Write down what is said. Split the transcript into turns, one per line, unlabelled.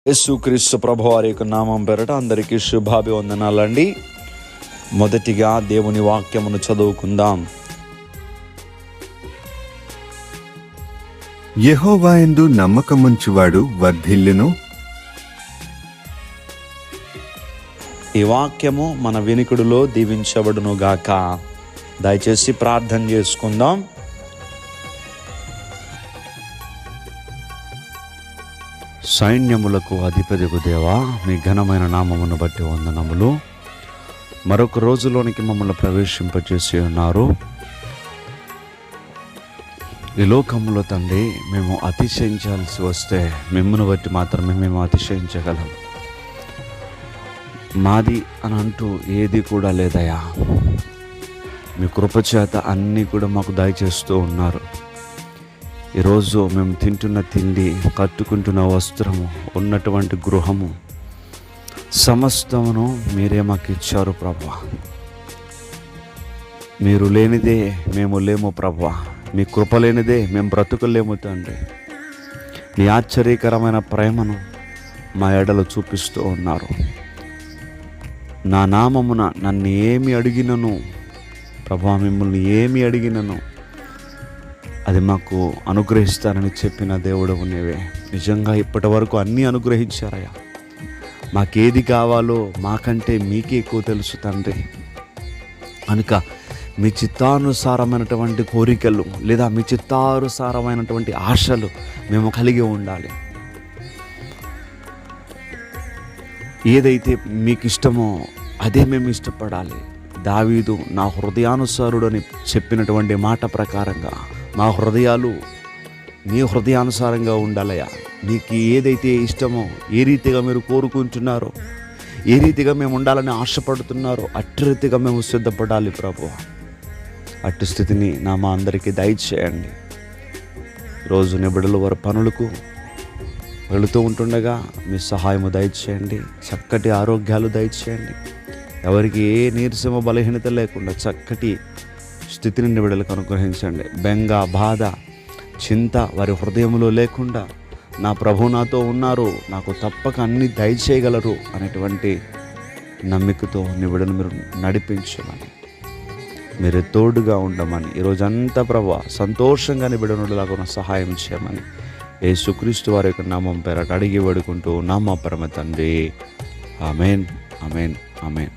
యేసుక్రీస్తు ప్రభువారి యొక్క నామం పేరట అందరికీ శుభాభివందనాలండి. మొదటిగా దేవుని వాక్యమును చదువుకుందాం.
యెహోవాయందు నమ్మకముంచువాడు వర్ధిల్లును.
ఈ వాక్యము మన వినికిడిలో దీవించబడును గాక. దయచేసి ప్రార్థన చేసుకుందాం. సైన్యములకు అధిపతికు దేవా, మీ ఘనమైన నామమును బట్టి వందనములు. మరొక రోజులోనికి మమ్మల్ని ప్రవేశింపచేసి ఉన్నారు. ఈ లోకంలో తండ్రి మేము అతిశయించాల్సి వస్తే మిమ్మల్ని బట్టి మాత్రమే మేము అతిశయించగలం. మాది అని అంటూ ఏది కూడా లేదయా. మీ కృపచేత అన్నీ కూడా మాకు దయచేస్తూ ఉన్నారు. ఈరోజు మేము తింటున్న తిండి, కట్టుకుంటున్న వస్త్రము, ఉన్నటువంటి గృహము సమస్తమును మీరే మాకు ఇచ్చారు ప్రభువా. మీరు లేనిదే మేము లేము ప్రభువా. మీ కృప లేనిదే మేము బ్రతుకులేము తండ్రి. మీ ఆశ్చర్యకరమైన ప్రేమను మా ఎడలో చూపిస్తూ ఉన్నారు. నా నామమున నన్ను ఏమి అడిగినను ప్రభువా, మిమ్మల్ని ఏమి అడిగినను అది మాకు అనుగ్రహిస్తానని చెప్పిన దేవుడవు నీవే. నిజంగా ఇప్పటి వరకు అన్నీ అనుగ్రహించారయ్యా. మాకేది కావాలో మాకంటే మీకే ఎక్కువ తెలుసు తండ్రి. కనుక మీ చిత్తానుసారమైనటువంటి కోరికలు లేదా మీ చిత్తానుసారమైనటువంటి ఆశలు మేము కలిగి ఉండాలి. ఏదైతే మీకు ఇష్టమో అదే మేము ఇష్టపడాలి. దావీదు నా హృదయానుసారుడని చెప్పినటువంటి మాట ప్రకారంగా మా హృదయాలు మీ హృదయానుసారంగా ఉండాలయ్యా. మీకు ఏదైతే ఇష్టమో, ఏ రీతిగా మీరు కోరుకుంటున్నారో, ఏ రీతిగా మేము ఉండాలని ఆశపడుతున్నారో అట్టి రీతిగా మేము సిద్ధపడాలి ప్రభువా. అట్టి స్థితిని మా అందరికీ దయచేయండి. రోజు నిబిడలు వారి పనులకు వెళుతూ ఉంటుండగా మీ సహాయము దయచేయండి. చక్కటి ఆరోగ్యాలు దయచేయండి. ఎవరికి ఏ నీరసమ బలహీనత లేకుండా చక్కటి స్థితిని నిబిడలకు అనుగ్రహించండి. బెంగ, బాధ, చింత వారి హృదయంలో లేకుండా నా ప్రభు నాతో ఉన్నారు, నాకు తప్పక అన్ని దయచేయగలరు అనేటువంటి నమ్మికతో నిబిడను మీరు నడిపించమని, మీరు తోడుగా ఉండమని, ఈరోజంతా ప్రభు సంతోషంగా నిబిడనులాగా సహాయం చేయమని యేసుక్రీస్తు వారి యొక్క నామం పేరట అడిగి వేడుకుంటూ మా పరమ తండ్రి. ఆమేన్, ఆమేన్, ఆమేన్.